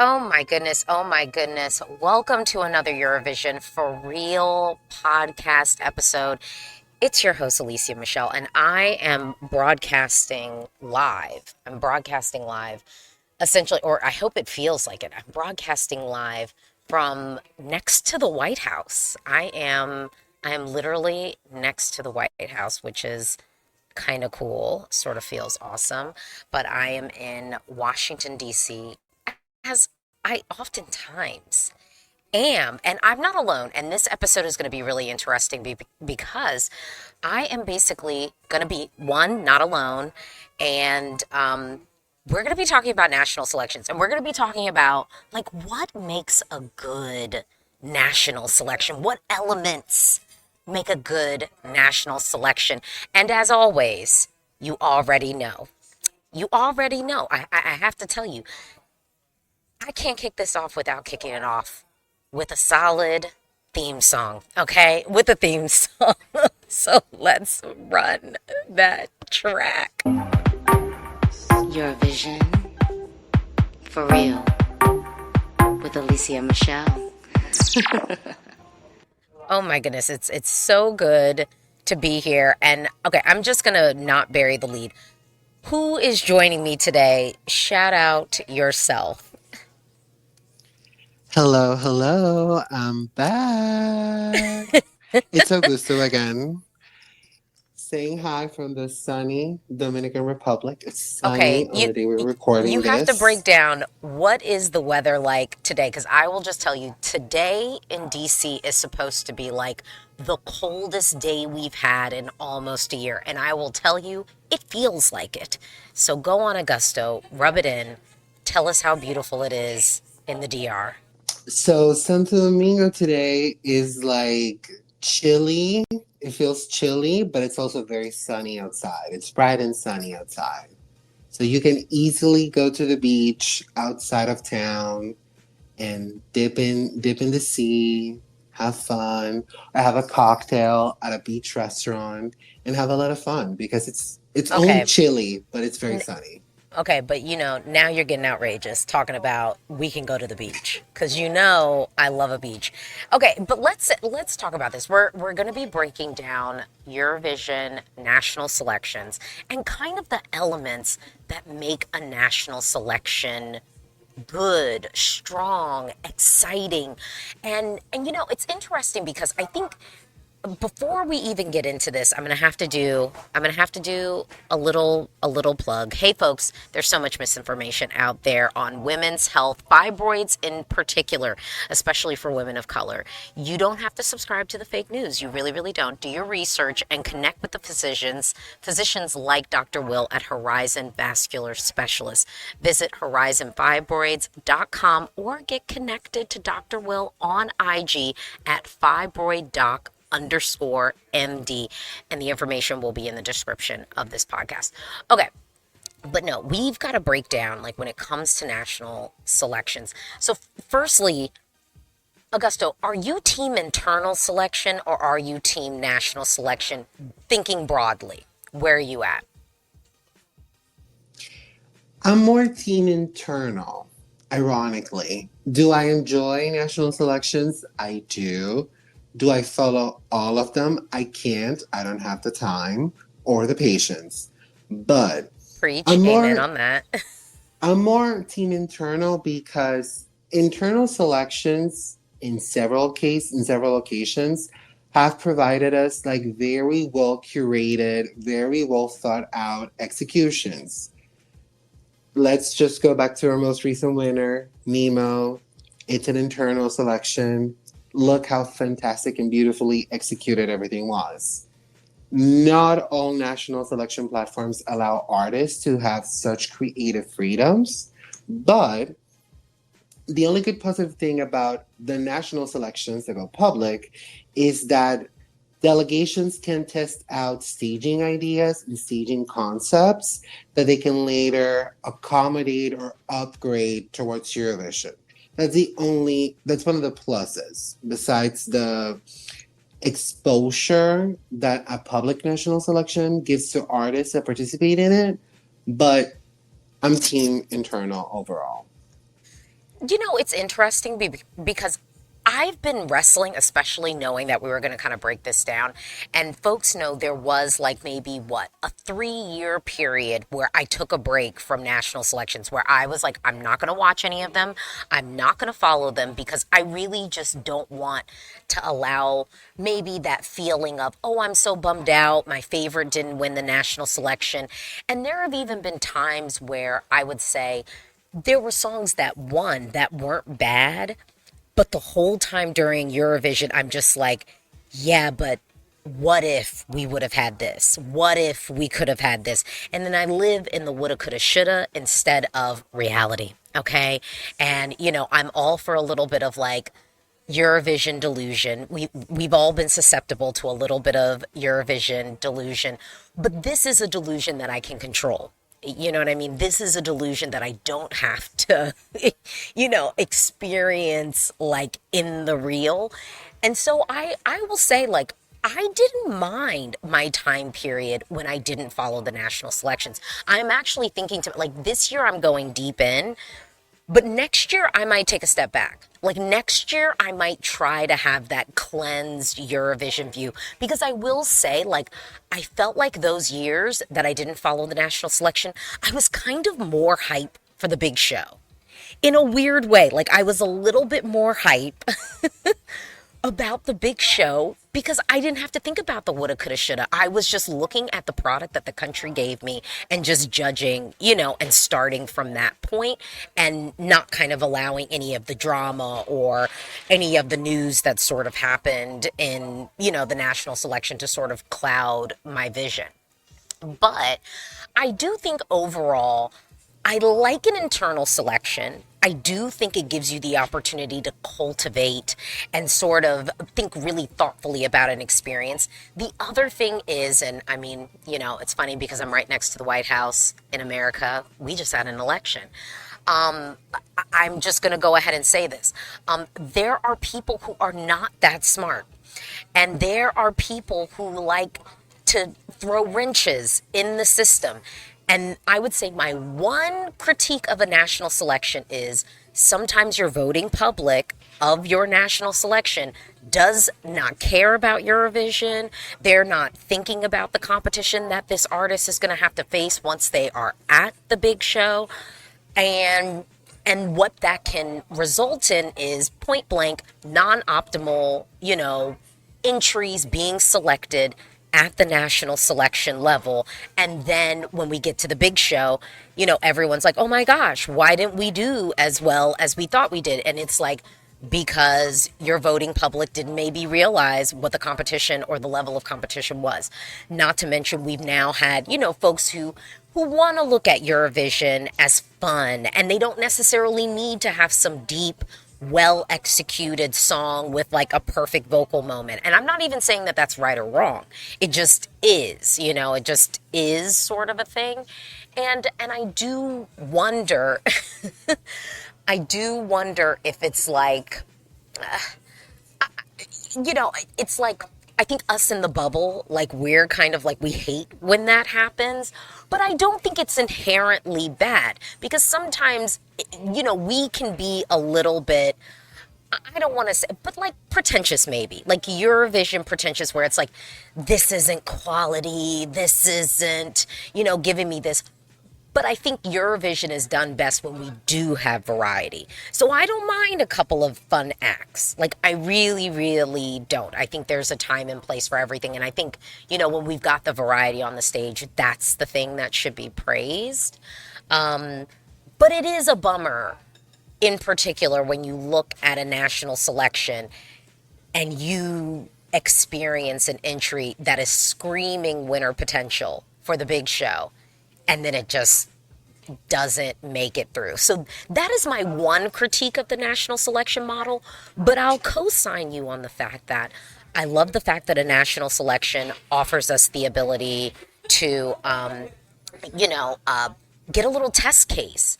Oh my goodness. Oh my goodness. Welcome to another Eurovision for Real podcast episode. It's your host, Alesia Michelle, and I am broadcasting live. I'm broadcasting live, essentially, or I hope it feels like it. I'm broadcasting live from next to the White House. I am literally next to the White House, which is kind of cool, sort of feels awesome. But I am in Washington, D.C., as I oftentimes am. And I'm not alone. And this episode is going to be really interesting because I am basically going to be one, not alone. And we're going to be talking about national selections. And we're going to be talking about like what makes a good national selection, what elements make a good national selection. And as always, you already know. You already know. I have to tell you, I can't kick this off without kicking it off with a solid theme song, okay? With a theme song. So let's run that track. Eurovision for real with Alesia Michelle. Oh my goodness, it's so good to be here. And okay, I'm just gonna not bury the lead. Who is joining me today? Shout out yourself. Hello, hello. I'm back. It's Augusto again, saying hi from the sunny Dominican Republic. It's Okay, sunny on the day we're recording you have to break this. down what is the weather like today, because I will just tell you today in DC is supposed to be like the coldest day we've had in almost a year, and I will tell you it feels like it. So go on Augusto, rub it in, tell us how beautiful it is in the DR. So Santo Domingo today is like chilly. It feels chilly, but it's also very sunny outside. It's bright and sunny outside. So you can easily go to the beach outside of town and dip in the sea, have fun, or have a cocktail at a beach restaurant and have a lot of fun because it's only Okay, chilly, but it's very sunny. Okay, but now you're getting outrageous talking about we can go to the beach because I love a beach. Okay, but let's talk about this. We're going to be breaking down Eurovision national selections and kind of the elements that make a national selection good, strong, exciting. And it's interesting because I think before we even get into this, I'm gonna have to do a little plug. Hey folks, there's so much misinformation out there on women's health, fibroids in particular, especially for women of color. You don't have to subscribe to the fake news. You really, really don't. Do your research and connect with the physicians like Dr. Will at Horizon Vascular Specialists. Visit horizonfibroids.com or get connected to Dr. Will on IG at fibroiddoc_MD, and the information will be in the description of this podcast. Okay, but no, we've got to break down like when it comes to national selections. So, firstly, Augusto, are you team internal selection or are you team national selection? Thinking broadly, where are you at? I'm more team internal, ironically. Do I enjoy national selections? I do. Do I follow all of them? I can't. I don't have the time or the patience. But Preach, I'm amen more on that. I'm more team internal because internal selections in several occasions have provided us like very well curated, very well thought out executions. Let's just go back to our most recent winner, Nemo. It's an internal selection. Look how fantastic and beautifully executed everything was. Not all national selection platforms allow artists to have such creative freedoms, but the only good positive thing about the national selections that go public is that delegations can test out staging ideas and staging concepts that they can later accommodate or upgrade towards Eurovision. That's one of the pluses, besides the exposure that a public national selection gives to artists that participate in it. But I'm team internal overall. It's interesting because I've been wrestling, especially knowing that we were going to kind of break this down. And folks know there was like maybe what, a 3 year period where I took a break from national selections where I was like, I'm not going to watch any of them. I'm not going to follow them because I really just don't want to allow maybe that feeling of, oh, I'm so bummed out. My favorite didn't win the national selection. And there have even been times where I would say, there were songs that won that weren't bad, but the whole time during Eurovision, I'm just like, yeah, but what if we would have had this? What if we could have had this? And then I live in the woulda, coulda, shoulda instead of reality. Okay. And, I'm all for a little bit of like Eurovision delusion. We've all been susceptible to a little bit of Eurovision delusion, but this is a delusion that I can control. You know what I mean? This is a delusion that I don't have to, experience like in the real. And so I will say, like, I didn't mind my time period when I didn't follow the national selections. I'm actually thinking to, like, this year I'm going deep in, but next year, I might take a step back. Like next year, I might try to have that cleansed Eurovision view. Because I will say, like, I felt like those years that I didn't follow the national selection, I was kind of more hype for the big show. In a weird way, like I was a little bit more hype about the big show because I didn't have to think about the woulda, coulda, shoulda. I was just looking at the product that the country gave me and just judging, and starting from that point and not kind of allowing any of the drama or any of the news that sort of happened in, the national selection to sort of cloud my vision. But I do think overall, I like an internal selection. I do think it gives you the opportunity to cultivate and sort of think really thoughtfully about an experience. The other thing is, and I mean, it's funny because I'm right next to the White House in America. We just had an election. I'm just going to go ahead and say this. There are people who are not that smart. And there are people who like to throw wrenches in the system. And I would say my one critique of a national selection is sometimes your voting public of your national selection does not care about Eurovision. They're not thinking about the competition that this artist is going to have to face once they are at the big show. And what that can result in is point blank, non-optimal, entries being selected at the national selection level. And then when we get to the big show, everyone's like, oh my gosh, why didn't we do as well as we thought we did? And it's like, because your voting public didn't maybe realize what the competition or the level of competition was. Not to mention we've now had, folks who want to look at Eurovision as fun, and they don't necessarily need to have some deep, well executed song with like a perfect vocal moment. And I'm not even saying that that's right or wrong. It just is, it just is sort of a thing. And I do wonder I do wonder if it's like it's like, I think us in the bubble, like we're kind of like, we hate when that happens, but I don't think it's inherently bad because sometimes, we can be a little bit, I don't want to say, but like pretentious maybe, like Eurovision pretentious where it's like, this isn't quality, this isn't, giving me this. But I think Eurovision is done best when we do have variety. So I don't mind a couple of fun acts. Like, I really, really don't. I think there's a time and place for everything. And I think, when we've got the variety on the stage, that's the thing that should be praised. But it is a bummer, in particular, when you look at a national selection and you experience an entry that is screaming winner potential for the big show, and then it just doesn't make it through. So that is my one critique of the national selection model, but I'll co-sign you on the fact that I love the fact that a national selection offers us the ability to, get a little test case.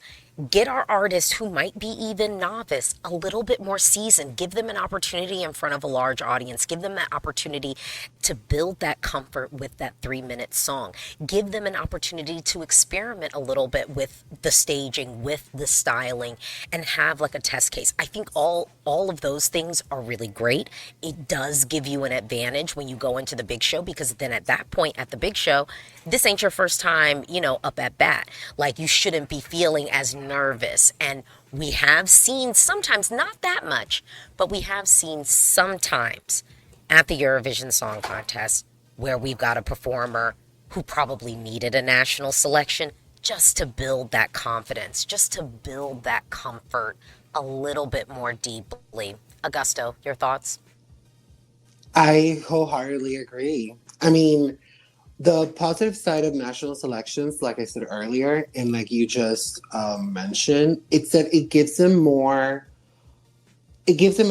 Get our artists who might be even novice a little bit more seasoned. Give them an opportunity in front of a large audience. Give them that opportunity to build that comfort with that 3 minute song. Give them an opportunity to experiment a little bit with the staging, with the styling, and have like a test case. I think all of those things are really great. It does give you an advantage when you go into the big show, because then at that point at the big show, this ain't your first time, up at bat. Like, you shouldn't be feeling as nervous. And we have seen sometimes, not that much, but we have seen sometimes at the Eurovision Song Contest where we've got a performer who probably needed a national selection just to build that confidence, just to build that comfort a little bit more deeply. Augusto, your thoughts? I wholeheartedly agree. I mean, the positive side of national selections, like I said earlier, and like you just mentioned, it's that it gives them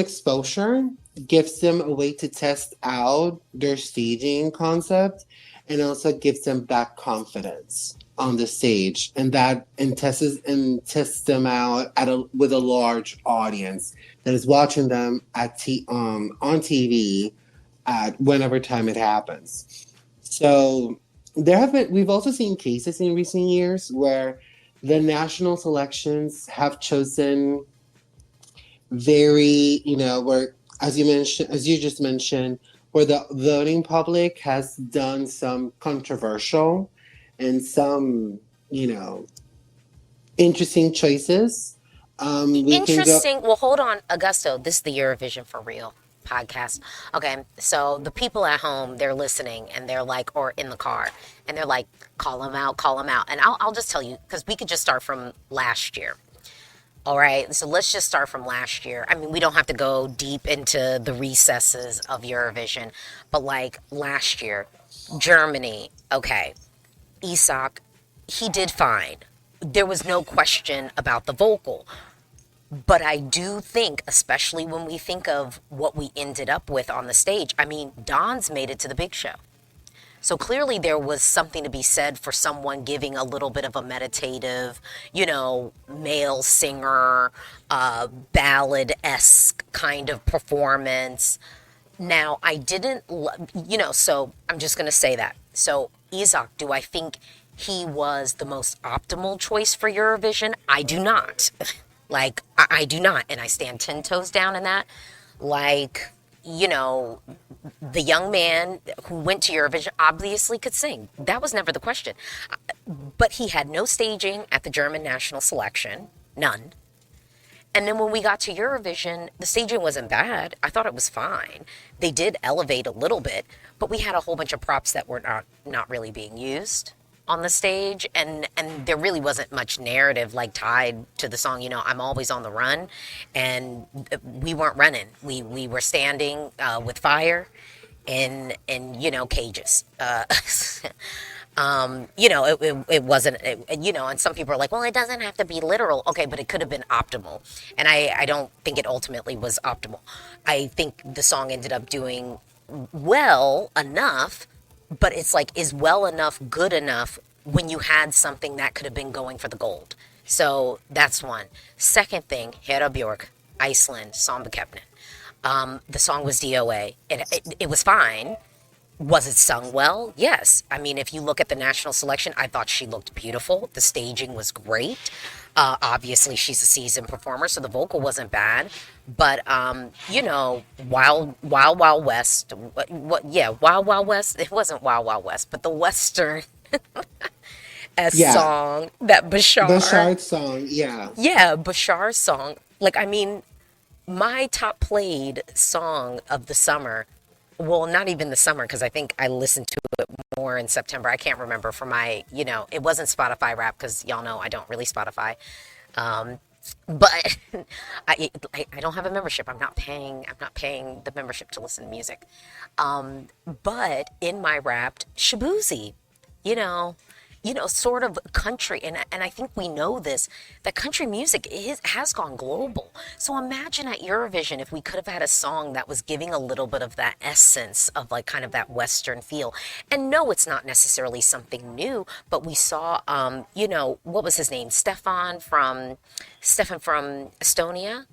exposure, gives them a way to test out their staging concept, and also gives them that confidence on the stage, and tests them out with a large audience that is watching them on TV at whenever time it happens. So we've also seen cases in recent years where the national selections have chosen where, as you just mentioned, where the voting public has done some controversial and some, you know, interesting choices. We can go. Interesting. Well, hold on, Augusto. This is the Eurovision for Real podcast. Okay, so the people at home, they're listening and they're like, or in the car, and they're like, call them out, call them out. And I'll just tell you, because we could just start from last year. All right, so let's just start from last year. I mean, we don't have to go deep into the recesses of Eurovision, but like last year, Germany, okay, Isak, he did fine. There was no question about the vocal. But I do think, especially when we think of what we ended up with on the stage, I mean, Don's made it to the big show. So clearly there was something to be said for someone giving a little bit of a meditative, male singer, ballad-esque kind of performance. Now, I didn't, so I'm just going to say that. So, Isaac, do I think he was the most optimal choice for Eurovision? I do not. Like, I do not. And I stand 10 toes down in that. Like, the young man who went to Eurovision obviously could sing. That was never the question. But he had no staging at the German national selection. None. And then when we got to Eurovision, the staging wasn't bad. I thought it was fine. They did elevate a little bit, but we had a whole bunch of props that were not really being used on the stage, and there really wasn't much narrative like tied to the song. I'm always on the run, and we weren't running. We were standing with fire in cages. It wasn't, and some people are like, well, it doesn't have to be literal. Okay, but it could have been optimal. And I don't think it ultimately was optimal. I think the song ended up doing well enough, but it's like, is well enough good enough when you had something that could have been going for the gold? So that's one. Second thing, Hera Bjork, Iceland, Sambakepnin. The song was DOA. It was fine. Was it sung well? Yes. I mean, if you look at the national selection, I thought she looked beautiful. The staging was great. Obviously, she's a seasoned performer, so the vocal wasn't bad. But, Wild Wild West, Wild Wild West, it wasn't Wild Wild West, but the Western Yeah, song, that Bashar. Bashard's song. Yeah, Yeah, Bashar's song. Like, I mean, my top played song of the summer, well, not even the summer, because I think I listened to it more in September. I can't remember for my, it wasn't Spotify rap, because y'all know I don't really Spotify. But I don't have a membership. I'm not paying the membership to listen to music. But in my Wrapped, Shabuzi, you know, sort of country, and I think we know this, that country music has gone global. So imagine at Eurovision if we could have had a song that was giving a little bit of that essence of like kind of that Western feel. And no, it's not necessarily something new, but we saw, what was his name? Stefan from Estonia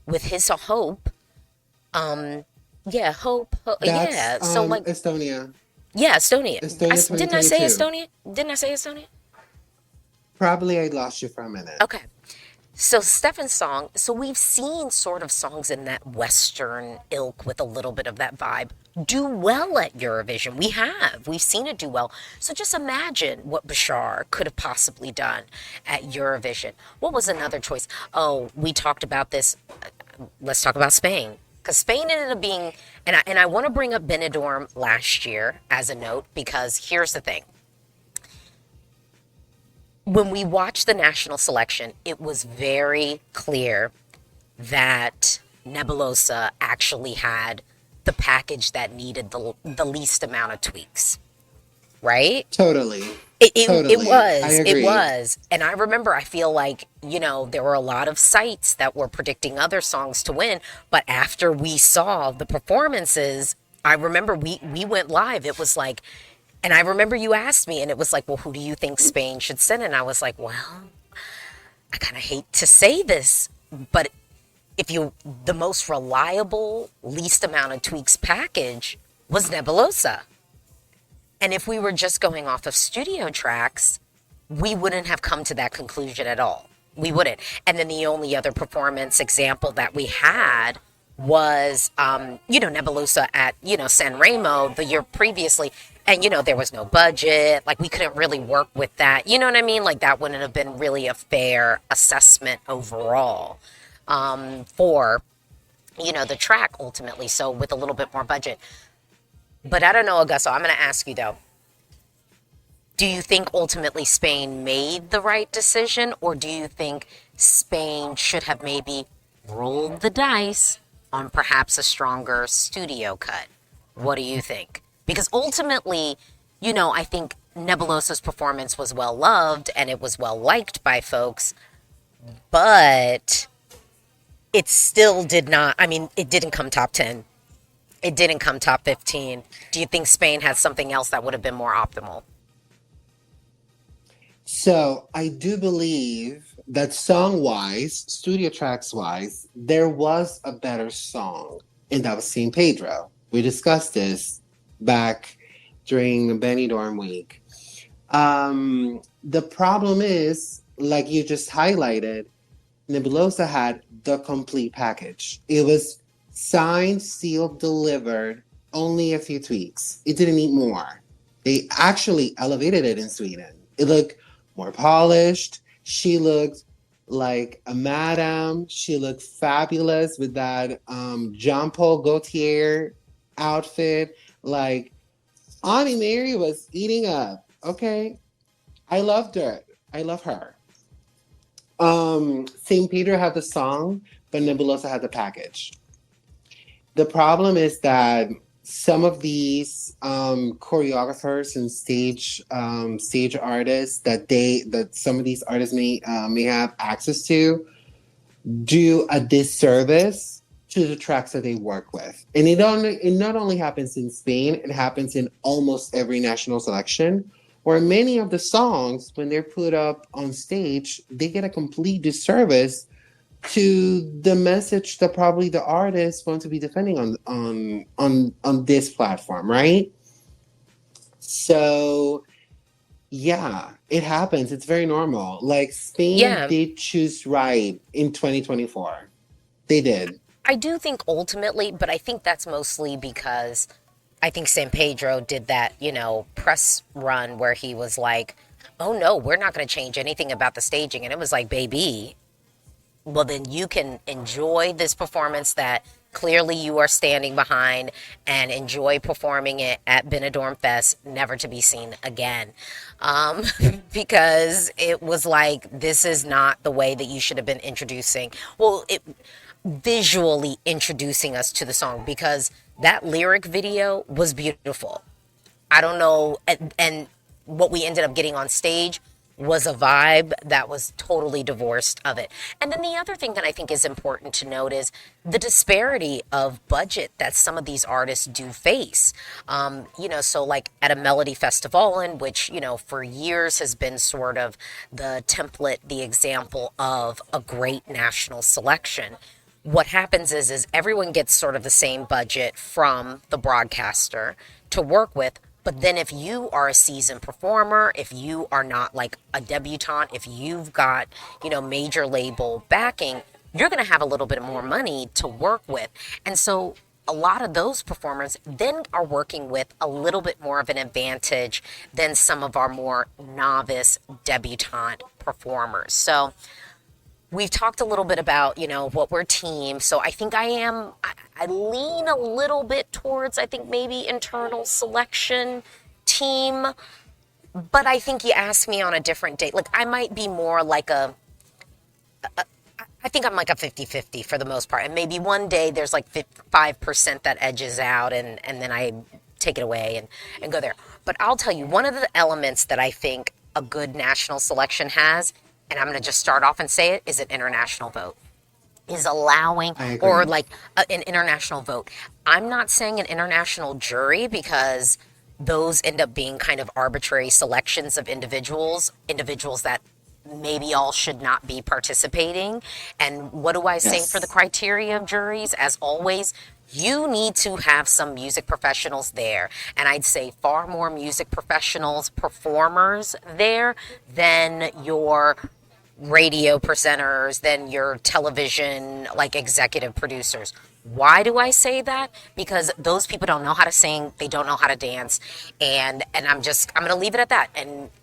with his Hope. Yeah, That's yeah. So like, Estonia. yeah, Estonia. Estonia Didn't I say 2022. Estonia? Didn't I say Estonia? Probably I lost you for a minute. Okay. So Stefan's song, so we've seen sort of songs in that Western ilk with a little bit of that vibe do well at Eurovision. We have. We've seen it do well. So just imagine what Bashar could have possibly done at Eurovision. What was another choice? Oh, we talked about this. Let's talk about Spain. Because Spain ended up being, and I want to bring up Benidorm last year as a note, because here's the thing. When we watched the national selection, it was very clear that Nebulosa actually had the package that needed the least amount of tweaks, right? Totally. It Totally. I was, it agree. was. And I remember, I feel like, there were a lot of sites that were predicting other songs to win. But after we saw the performances, I remember we went live. It was like, and I remember you asked me, and it was like, well, who do you think Spain should send? And I was like, well, I kind of hate to say this, but the most reliable, least amount of tweaks package was Nebulosa. And if we were just going off of studio tracks, we wouldn't have come to that conclusion at all. We wouldn't. And then the only other performance example that we had was, Nebulosa at, San Remo the year previously. And, there was no budget. Like, we couldn't really work with that. You know what I mean? Like, that wouldn't have been really a fair assessment overall for, the track ultimately. So, with a little bit more budget. But I don't know, Augusto. I'm going to ask you, though. Do you think ultimately Spain made the right decision, or do you think Spain should have maybe rolled the dice on perhaps a stronger studio cut? What do you think? Because ultimately, I think Nebulosa's performance was well loved and it was well liked by folks, but it still did not, I mean, it didn't come top 10. It didn't come top 15. Do you think Spain had something else that would have been more optimal? So I do believe that song wise, studio tracks wise, there was a better song, and that was St. Pedro. We discussed this back during the Benidorm week. The problem is, like you just highlighted, Nebulosa had the complete package. It was signed, sealed, delivered, only a few tweaks. It didn't need more. They actually elevated it in Sweden. It looked more polished. She looked like a madam. She looked fabulous with that Jean Paul Gaultier outfit. Like, Auntie Mary was eating up. Okay. I loved her. I love her. St. Peter had the song, but Nebulosa had the package. The problem is that some of these choreographers and stage artists that some of these artists may have access to do a disservice to the tracks that they work with. And it not only happens in Spain, it happens in almost every national selection, where many of the songs, when they're put up on stage, they get a complete disservice to the message that probably the artists want to be defending on this platform, right? So yeah, it happens. It's very normal. Like, Spain Yeah, did choose right in 2024. They did. I do think ultimately, but I think that's mostly because I think San Pedro did that, press run where he was like, oh no, we're not going to change anything about the staging. And it was like, baby, well, then you can enjoy this performance that clearly you are standing behind and enjoy performing it at Benidorm Fest, never to be seen again. Um, because it was like, this is not the way that you should have been introducing. Well, visually introducing us to the song, because that lyric video was beautiful. I don't know, and what we ended up getting on stage was a vibe that was totally divorced of it. And then the other thing that I think is important to note is the disparity of budget that some of these artists do face. So like at a Melody Festival, in which, for years has been sort of the template, the example of a great national selection. what happens is everyone gets sort of the same budget from the broadcaster to work with. But then if you are a seasoned performer, if you are not like a debutante, if you've got, major label backing, you're going to have a little bit more money to work with. And so a lot of those performers then are working with a little bit more of an advantage than some of our more novice debutante performers. So we've talked a little bit about, what we're team. So I think I lean a little bit towards, I think maybe internal selection team. But I think you asked me on a different date. Like I might be more like I think I'm like a 50-50 for the most part. And maybe one day there's like 5% that edges out and then I take it away and go there. But I'll tell you, one of the elements that I think a good national selection has, and I'm going to just start off and say it, is an international vote. Is allowing, I or agree. like an international vote. I'm not saying an international jury because those end up being kind of arbitrary selections of individuals that maybe all should not be participating. And what do I say for the Yes. criteria of juries? As always, you need to have some music professionals there. And I'd say far more music professionals, performers there than your radio presenters, than your television like executive producers. Why do I say that? Because those people don't know how to sing, they don't know how to dance, and I'm going to leave it at that.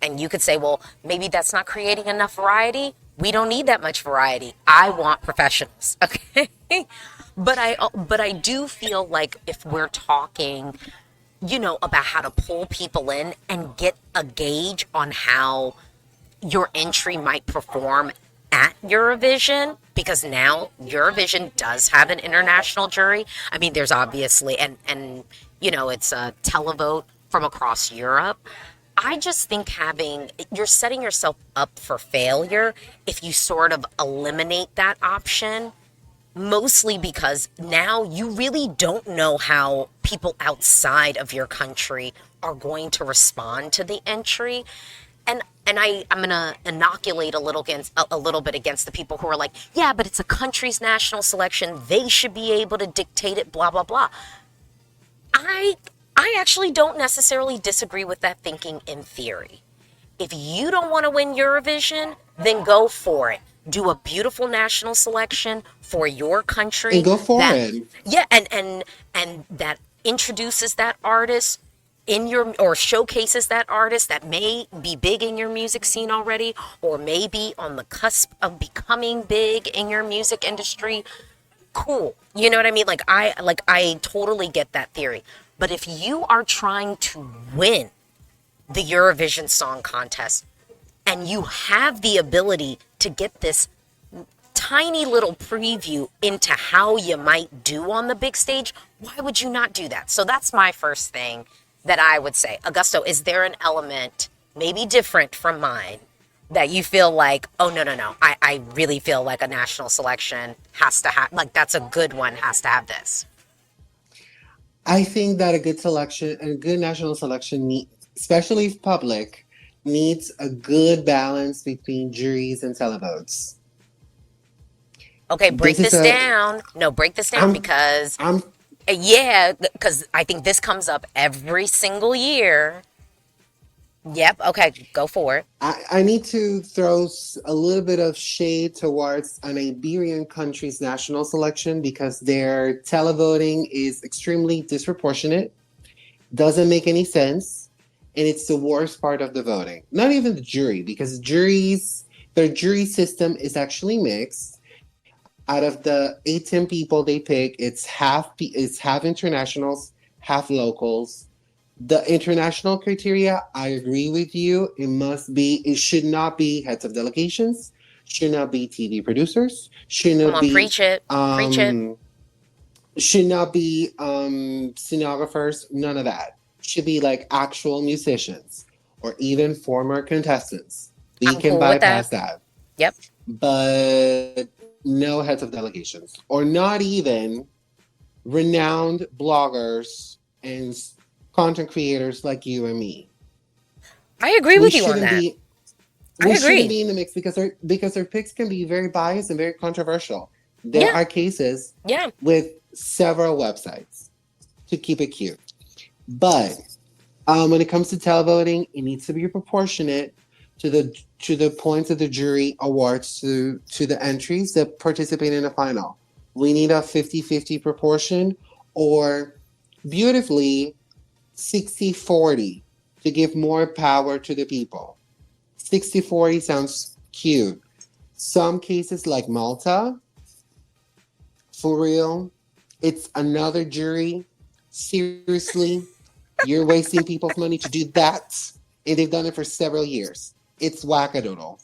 And you could say, well, maybe that's not creating enough variety. We don't need that much variety. I want professionals. Okay? But I do feel like if we're talking, about how to pull people in and get a gauge on how your entry might perform at Eurovision, because now Eurovision does have an international jury. I mean, there's obviously it's a televote from across Europe. I just think you're setting yourself up for failure if you sort of eliminate that option, mostly because now you really don't know how people outside of your country are going to respond to the entry. And I'm gonna inoculate a little bit against the people who are like, yeah, but it's a country's national selection. They should be able to dictate it, blah blah blah. I I actually don't necessarily disagree with that thinking in theory. If you don't want to win Eurovision, then go for it. Do a beautiful national selection for your And country go for that, it. yeah, and that introduces that artist in your, or showcases that artist that may be big in your music scene already, or maybe on the cusp of becoming big in your music industry. Cool. You know what I mean? Like I totally get that theory. But if you are trying to win the Eurovision Song Contest and you have the ability to get this tiny little preview into how you might do on the big stage, why would you not do that? So that's my first thing that I would say. Augusto, is there an element, maybe different from mine, that you feel like, oh, no, no, no, I really feel like a national selection has to have, like, that's a good one, has to have this? I think that a good national selection, especially if public, needs a good balance between juries and televotes. Okay, This break is this a, down. No, break this down I'm, because, I'm, yeah, because I think this comes up every single year. Yep, okay, go for it. I need to throw a little bit of shade towards an Iberian country's national selection because their televoting is extremely disproportionate, doesn't make any sense, and it's the worst part of the voting. Not even the jury, because their jury system is actually mixed. Out of the 18 people they pick, it's half internationals, half locals. The international criteria, I agree with you. It should not be heads of delegations, should not be TV producers, Come on, preach it. Preach it. um, should not be scenographers, none of that. Should be like actual musicians or even former contestants. We I'm can cool with that. bypass that. Yep. But no heads of delegations, or not even renowned bloggers and content creators like you and me. I agree We with you on shouldn't that. be I we shouldn't agree. be in the mix because their picks can be very biased and very controversial. There Yeah, are cases yeah. with several websites to keep it cute. But when it comes to televoting, it needs to be proportionate to the points that the jury awards to the entries that participate in the final. We need a 50-50 proportion, or beautifully 60-40 to give more power to the people. 60-40 sounds cute. Some cases like Malta, for real, it's another jury. Seriously, you're wasting people's money to do that. And they've done it for several years. It's wackadoodle.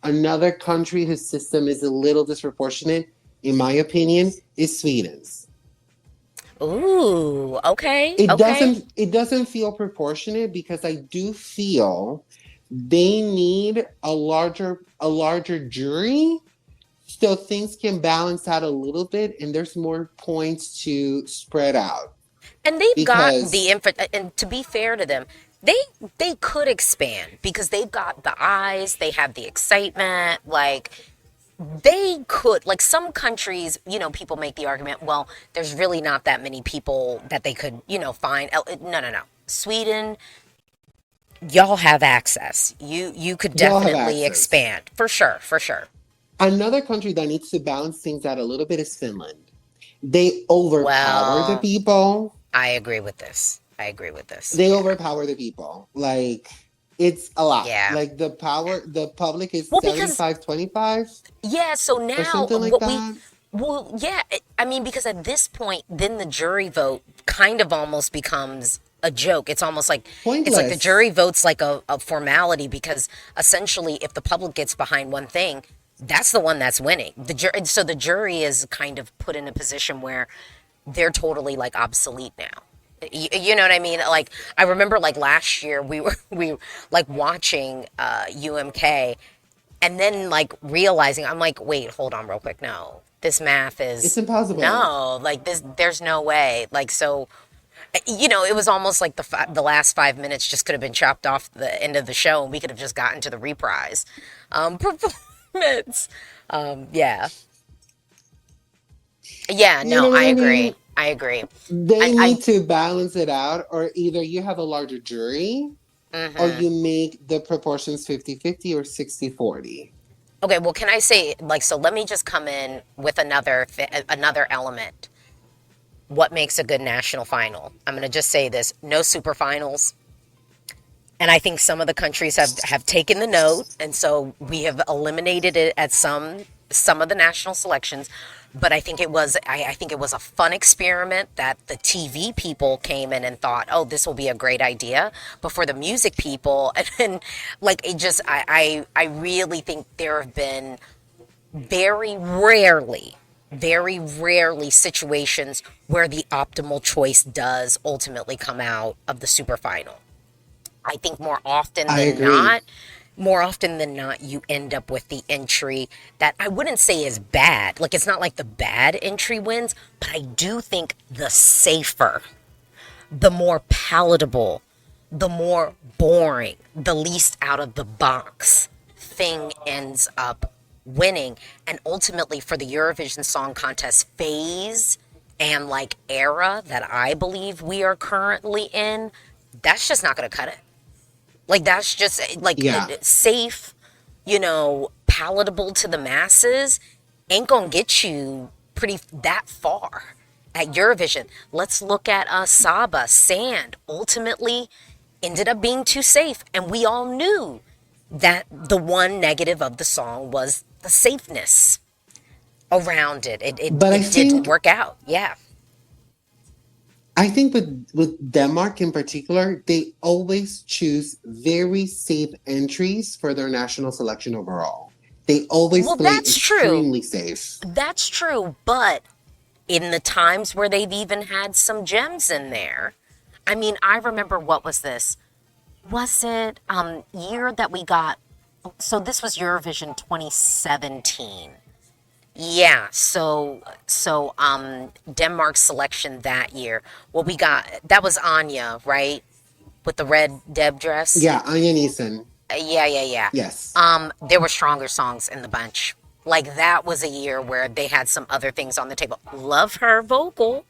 Another country whose system is a little disproportionate, in my opinion, is Sweden's. Ooh, okay, It okay. doesn't feel proportionate because I do feel they need a larger jury so things can balance out a little bit and there's more points to spread out. And they've got the Because info. And to be fair to them, they they could expand because they've got the eyes, they have the excitement. Like they could, like some countries, people make the argument, well, there's really not that many people that they could, find. No, no, no. Sweden, y'all have access. You could y'all have definitely access. expand for sure, for sure. Another country that needs to balance things out a little bit is Finland. They overpower the Well, people. I agree with this. I agree with this. They Yeah. overpower the people. Like, it's a lot. Yeah. Like, the public is Well, because 75-25 yeah, so or now something like what we that. well, yeah, I mean because at this point then the jury vote kind of almost becomes a joke. It's like the Pointless. jury votes like a formality because essentially if the public gets behind one thing, that's the one that's winning. So the jury is kind of put in a position where they're totally like obsolete now. You know what I mean? Like I remember like last year we like watching UMK and then like realizing I'm like, wait, hold on real quick. No, this math It's is impossible. no, like this. There's no way. Like so, it was almost like the last 5 minutes just could have been chopped off the end of the show, and we could have just gotten to the reprise performance. Yeah, yeah. You No, know what I I agree. mean? I agree. They I need to balance it out, or either you have a larger jury or hmm you make the proportions 50-50 or 60-40. Okay. Well, can I say like so? Let me just come in with another element. What makes a good national final? I'm going to just say this: no super finals. And I think some of the countries have taken the note, and so we have eliminated it at some of the national selections. But I think it was a fun experiment that the TV people came in and thought, oh, this will be a great idea. But for the music people, and like it just, I really think there have been very rarely, very rarely situations where the optimal choice does ultimately come out of the super final. I think I agree. more often than not, you end up with the entry that I wouldn't say is bad. Like, it's not like the bad entry wins, but I do think the safer, the more palatable, the more boring, the least out of the box thing ends up winning. And ultimately, for the Eurovision Song Contest phase and like era that I believe we are currently in, that's just not going to cut it. Like that's just like Yeah. safe, palatable to the masses ain't gonna get you pretty that far at Eurovision. Let's look at Saba Sand. Ultimately, ended up being too safe, and we all knew that the one negative of the song was the safeness around it. It it, But it didn't work out. Yeah. I think with Denmark in particular, they always choose very safe entries for their national selection overall. They always Well, play that's true. extremely safe. That's true, but in the times where they've even had some gems in there. I mean, I remember what was this? Was it year that we got so this was Eurovision 2017. Yeah, so Denmark's selection that year. What we got that was Anya, right? With the red Deb dress. Yeah, Anja Nielsen. Yeah, yeah, yeah. Yes. There were stronger songs in the bunch. Like that was a year where they had some other things on the table. Love her vocal.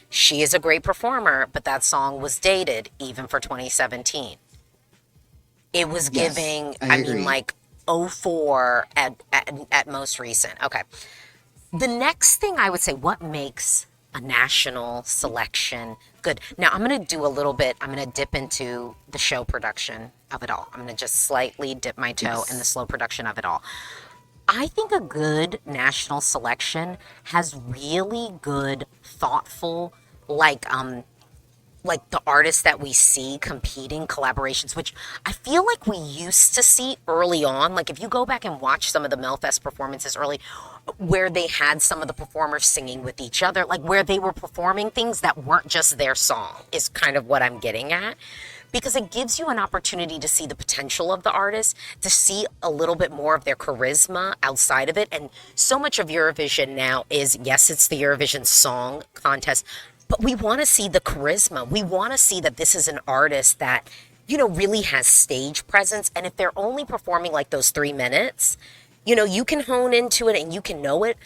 She is a great performer, but that song was dated even for 2017. It was Yes, giving, I I mean, agree. like 04 at most recent. Okay. The next thing I would say, what makes a national selection good? Now, I'm going to do a little bit, I'm going to dip into the show production of it all. I'm going to just slightly dip my toe in the Yes. slow production of it all. I think a good national selection has really good, thoughtful, like like the artists that we see competing collaborations, which I feel like we used to see early on. Like if you go back and watch some of the Melfest performances early, where they had some of the performers singing with each other, like where they were performing things that weren't just their song, is kind of what I'm getting at. Because it gives you an opportunity to see the potential of the artist, to see a little bit more of their charisma outside of it. And so much of Eurovision now is, yes, it's the Eurovision Song Contest, but we want to see the charisma. We want to see that this is an artist that, really has stage presence. And if they're only performing like those 3 minutes, you can hone into it and you can know it.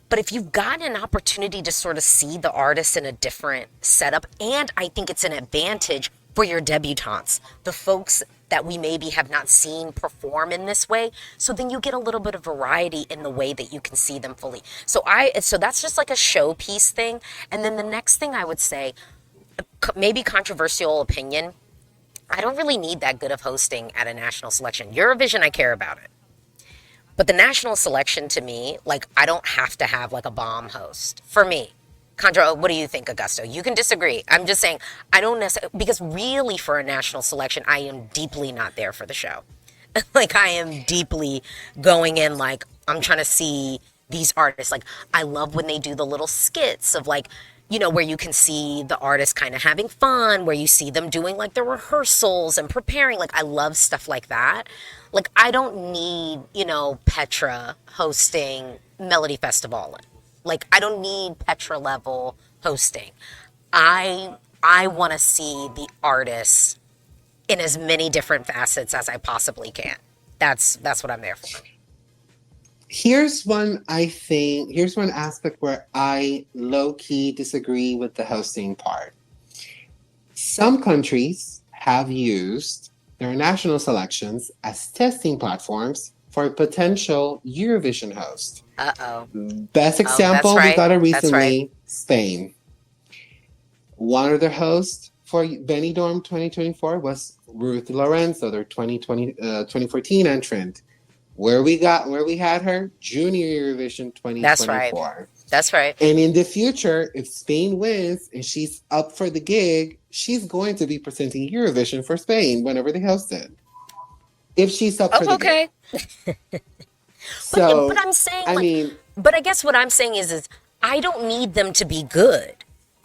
But if you've got an opportunity to sort of see the artist in a different setup, and I think it's an advantage for your debutantes, the folks that we maybe have not seen perform in this way, so then you get a little bit of variety in the way that you can see them fully. So that's just like a showpiece thing. And then the next thing I would say, maybe controversial opinion, I don't really need that good of hosting at a national selection. Eurovision, I care about it. But the national selection to me, like, I don't have to have like a bomb host for me. Condra, what do you think, Augusto? You can disagree. I'm just saying, I don't necessarily, because really for a national selection, I am deeply not there for the show. Like, I am deeply going in, like, I'm trying to see these artists. Like, I love when they do the little skits of, like, where you can see the artist kind of having fun, where you see them doing like the rehearsals and preparing. Like, I love stuff like that. Like, I don't need, Petra hosting Melody Festival. Like, I don't need Petra level hosting. I want to see the artist in as many different facets as I possibly can. That's what I'm there for. Here's one aspect where I low key disagree with the hosting part. Some countries have used their national selections as testing platforms for a potential Eurovision host. Uh-oh. Best Oh, that's example, we right. got it That's right. recently, Spain. One of their hosts for Benidorm 2024 was Ruth Lorenzo, their 2014 entrant. Where we had her, Junior Eurovision That's right. 2024. That's right. And in the future, if Spain wins and she's up for the gig, she's going to be presenting Eurovision for Spain whenever they host it. If she's up for Oh, the gig. okay. But So, I'm saying I like, mean, but I guess what I'm saying is I don't need them to be good.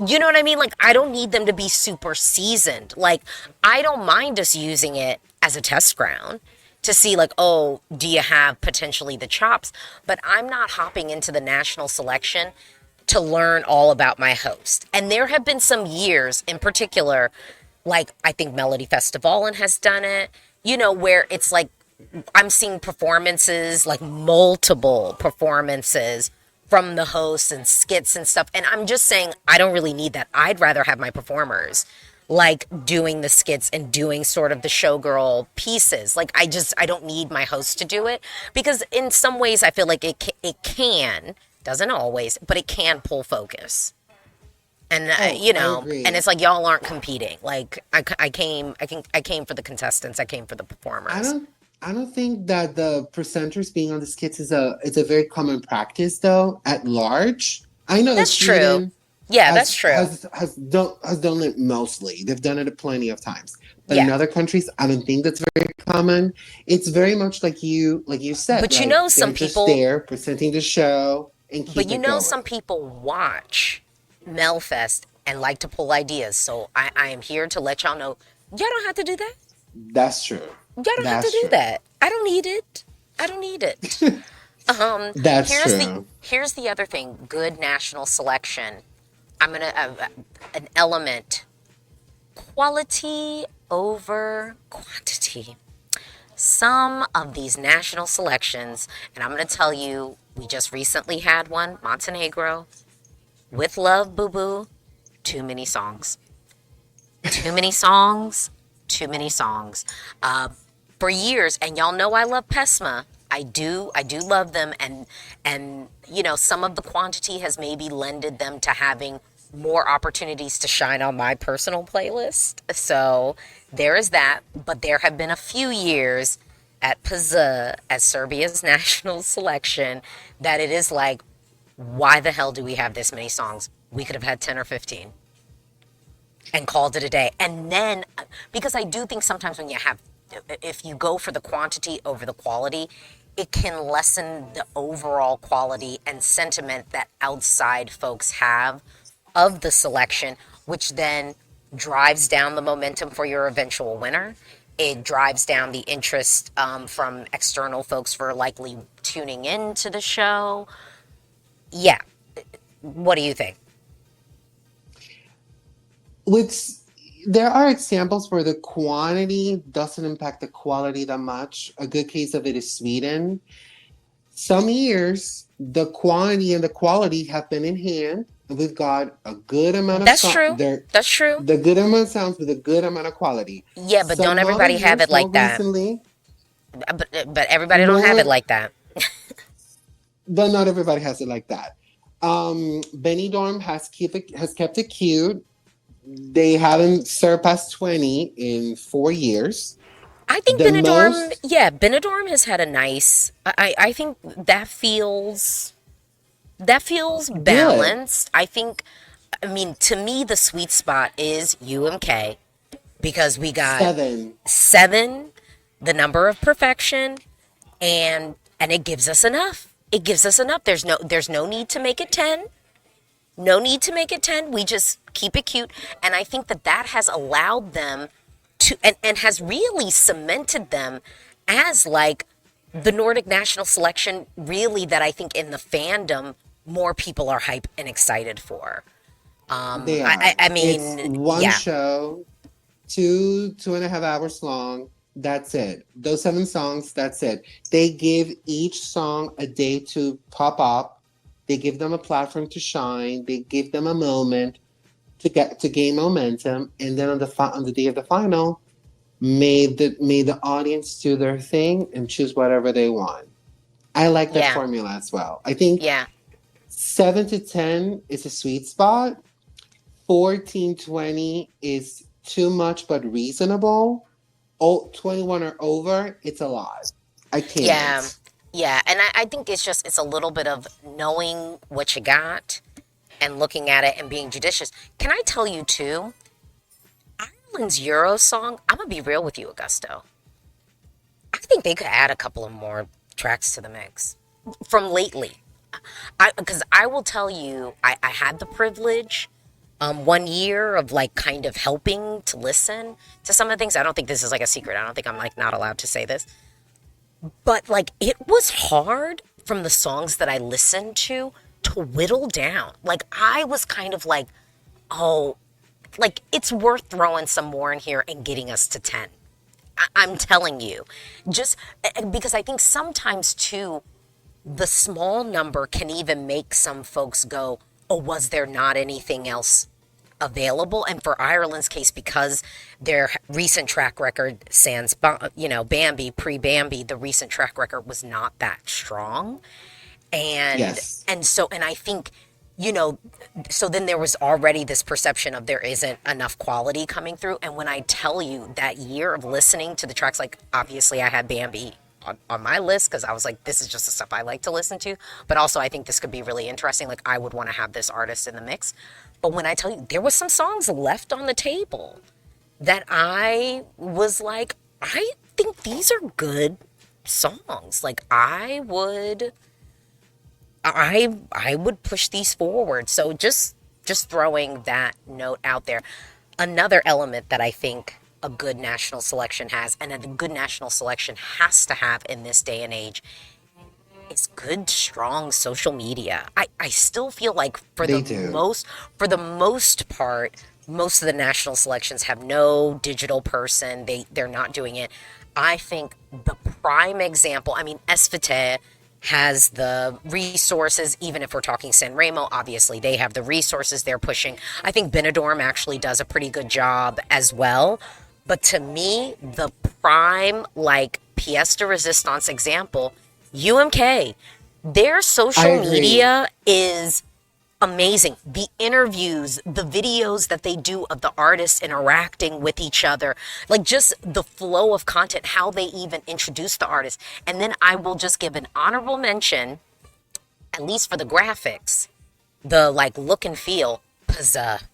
You know what I mean? Like, I don't need them to be super seasoned. Like, I don't mind us using it as a test ground to see, like, oh, do you have potentially the chops? But I'm not hopping into the national selection to learn all about my host. And there have been some years in particular, like, I think Melody Festivalin has done it, where it's like, I'm seeing performances, like multiple performances from the hosts and skits and stuff. And I'm just saying, I don't really need that. I'd rather have my performers like doing the skits and doing sort of the showgirl pieces. Like, I don't need my host to do it because in some ways I feel like it can, doesn't always, but it can pull focus. And oh, I and agree. it's like y'all aren't competing. Like I came for the contestants. I came for the I performers. don't I don't think that the presenters being on the skits is a very common practice though at large. I know that That's true. Sweden Yeah, that's true. has done it mostly. They've done it plenty of times. But in Yeah. other countries, I don't think that's very common. It's very much like you said, But like they're just there presenting the show and keep it some going. people watch Melfest and like to pull ideas. So I am here to let y'all know y'all don't have to do that. That's true. Y'all don't have to That's do true. that. I don't need it. I don't need it. That's true. Here's the other thing. Good national selection. I'm gonna an element, quality over quantity. some of these national selections, and I'm going to tell you, we just recently had one, Montenegro, with Love Boo Boo, too many songs. Too many songs, too many songs. For years, and y'all know I love Pesma. I do love them, and some of the quantity has maybe lended them to having more opportunities to shine on my personal playlist. So there is that, but there have been a few years at PZA as Serbia's national selection that it is like, why the hell do we have this many songs? We could have had 10 or 15 and called it a day. And then, because I do think sometimes when if you go for the quantity over the quality, it can lessen the overall quality and sentiment that outside folks have of the selection, which then drives down the momentum for your eventual winner. It drives down the interest from external folks for likely tuning into the show. Yeah. What do you think? Which there are examples where the quantity doesn't impact the quality that much. A good case of it is Sweden. Some years, the quantity and the quality have been in hand. We've got a good amount of That's songs. true. That's true. The good amount of sounds with a good amount of quality. Yeah, but don't Some other everybody have it years, more like that. recently, But everybody don't have it more, like that. but not everybody has it like that. Benny Dorm has kept it cute. They haven't surpassed 20 in 4 years. I think The most Benidorm has had a nice. I think that feels good. balanced. I mean, to me, the sweet spot is UMK because we got 7. seven, the number of perfection, and it gives us enough. It gives us enough. There's no need to make it 10. No need to make it 10. We just keep it cute. And I think that has allowed them to, and has really cemented them as like the Nordic national selection, really, that I think in the fandom, more people are hype and excited for. They I are. It's mean, one yeah, show, 2.5 hours long. That's it. Those 7 songs, that's it. They give each song a day to pop up. They give them a platform to shine. They give them a moment to gain momentum. And then on the day of the final, may the audience do their thing and choose whatever they want. I like that yeah, formula as well. I think yeah. 7 to 10 is a sweet spot. 14-20 is too much but reasonable. 21 or over, it's a lot. I Yeah, can't. yeah, and I think it's a little bit of knowing what you got and looking at it and being judicious. Can I tell you too? Ireland's Euro song. I'm gonna be real with you, Augusto. I think they could add a couple of more tracks to the mix from lately. Because I will tell you, I had the privilege, 1 year of like kind of helping to listen to some of the things. I don't think this is like a secret. I don't think I'm like not allowed to say this. But like it was hard from the songs that I listened to whittle down. Like I was kind of like, oh, like it's worth throwing some more in here and getting us to 10. I'm telling you. Just because I think sometimes too, the small number can even make some folks go, oh, was there not anything else available? And for Ireland's case, because their recent track record, sans, Bambi, pre-Bambi, the recent track record was not that strong. And Yes. and I think, you know, so then there was already this perception of there isn't enough quality coming through. And when I tell you that year of listening to the tracks, like obviously I had Bambi on my list because I was like, this is just the stuff I like to listen to. But also I think this could be really interesting. Like I would want to have this artist in the mix. But when I tell you, there was some songs left on the table that I was like, I think these are good songs. Like I would push these forward. So just throwing that note out there. Another element that I think a good national selection has, and a good national selection has to have in this day and age, is good, strong social media. I still feel like They do. for the most part, most of the national selections have no digital person. They're not doing it. I think the prime example, I mean, SVT has the resources, even if we're talking San Remo, obviously they have the resources they're pushing. I think Benidorm actually does a pretty good job as well. But to me, the prime, like, pièce de resistance example, UMK, their I social agree. media is amazing. The interviews, the videos that they do of the artists interacting with each other, like just the flow of content, how they even introduce the artist. And then I will just give an honorable mention, at least for the graphics, the like look and feel. Pazza.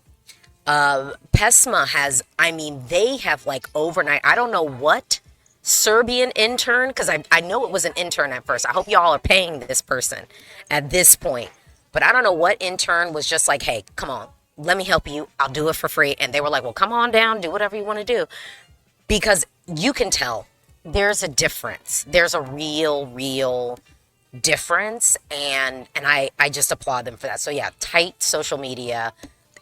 Pesma has, I mean, they have like overnight, I don't know what Serbian intern, because I know it was an intern at first. I hope y'all are paying this person at this point. But I don't know what intern was just like, hey, come on, let me help you. I'll do it for free. And they were like, well, come on down, do whatever you want to do. Because you can tell there's a difference. There's a real difference. And I just applaud them for that. So yeah, tight social media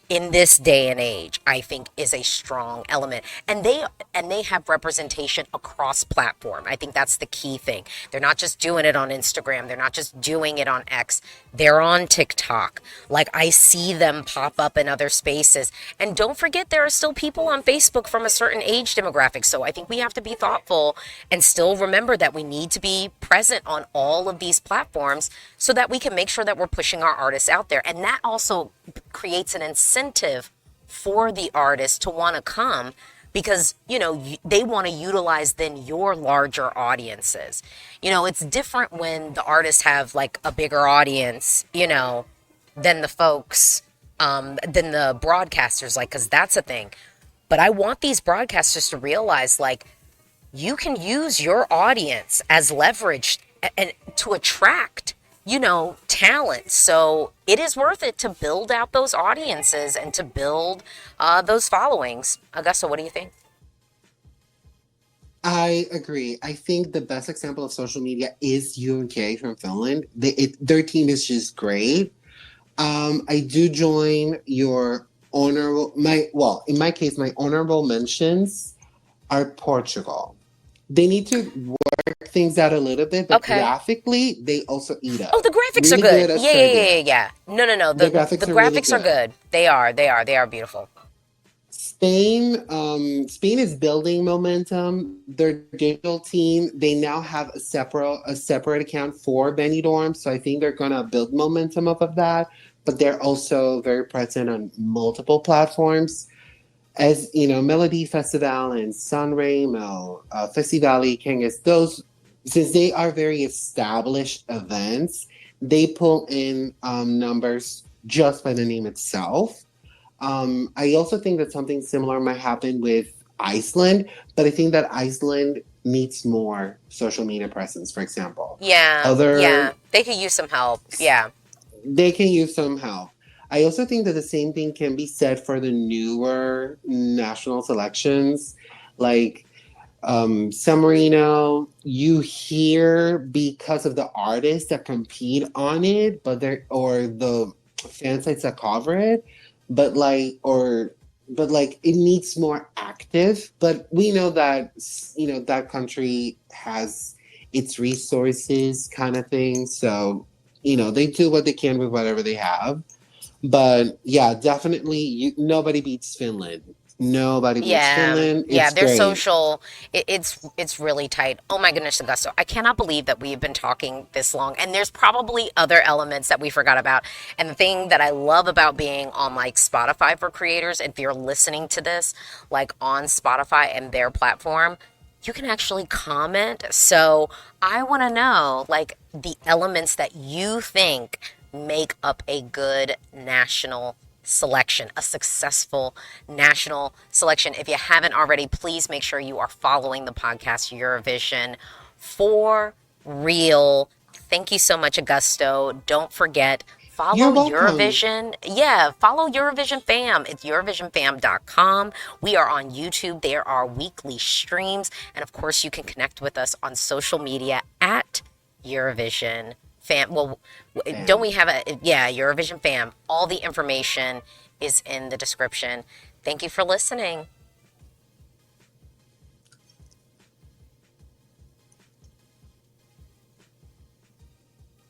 in this day and age, I think is a strong element. And they have representation across platform. I think that's the key thing. They're not just doing it on Instagram, they're not just doing it on X. They're on TikTok. Like I see them pop up in other spaces. And don't forget there are still people on Facebook from a certain age demographic. So I think we have to be thoughtful and still remember that we need to be present on all of these platforms so that we can make sure that we're pushing our artists out there. And that also creates an incentive for the artist to want to come because, they want to utilize then your larger audiences. It's different when the artists have like a bigger audience, than the folks, than the broadcasters, like, because that's a thing. But I want these broadcasters to realize, like, you can use your audience as leverage and to attract talent. So it is worth it to build out those audiences and to build those followings. Augusto, what do you think? I agree. I think the best example of social media is UNK from Finland. Their team is just great. I do join your in my case, my honorable mentions are Portugal. They need to work things out a little bit, but Okay. graphically, they also eat Oh, up. the graphics are Really good. good at Yeah, yeah, yeah, yeah, Serbia. yeah. No, no, no. The The graphics are really graphics are good. good. They are beautiful. Spain is building momentum. Their digital team, they now have a separate account for Benidorm, so I think they're gonna build momentum off of that. But they're also very present on multiple platforms, as you know, Melody Festival and Sanremo, Festivali Kangas. Those, since they are very established events, they pull in numbers just by the name itself. I also think that something similar might happen with Iceland, but I think that Iceland needs more social media presence, for example. Yeah, Other, yeah. They could use some help. Yeah. they can use some help. I also think that the same thing can be said for the newer national selections, like San Marino. You hear because of the artists that compete on it, or the fan sites that cover it, but like it needs more active. But we know that that country has its resources, kind of thing. So they do what they can with whatever they have. But yeah, definitely, nobody beats Finland. Nobody beats Yeah, Finland. yeah, It's they're great. social. It's really tight. Oh my goodness, Augusto. I cannot believe that we've been talking this long. And there's probably other elements that we forgot about. And the thing that I love about being on like Spotify for creators, if you're listening to this like on Spotify and their platform, you can actually comment. So I want to know like the elements that you think make up a good national selection, a successful national selection. If you haven't already, please make sure you are following the podcast Eurovision for real. Thank you so much, Augusto. Don't forget, You're follow welcome. Eurovision. Yeah, follow Eurovision Fam. It's EurovisionFam.com. We are on YouTube. There are weekly streams. And of course, you can connect with us on social media at Eurovision Fam. Well, don't we And have yeah, Eurovision Fam. All the information is in the description. Thank you for listening.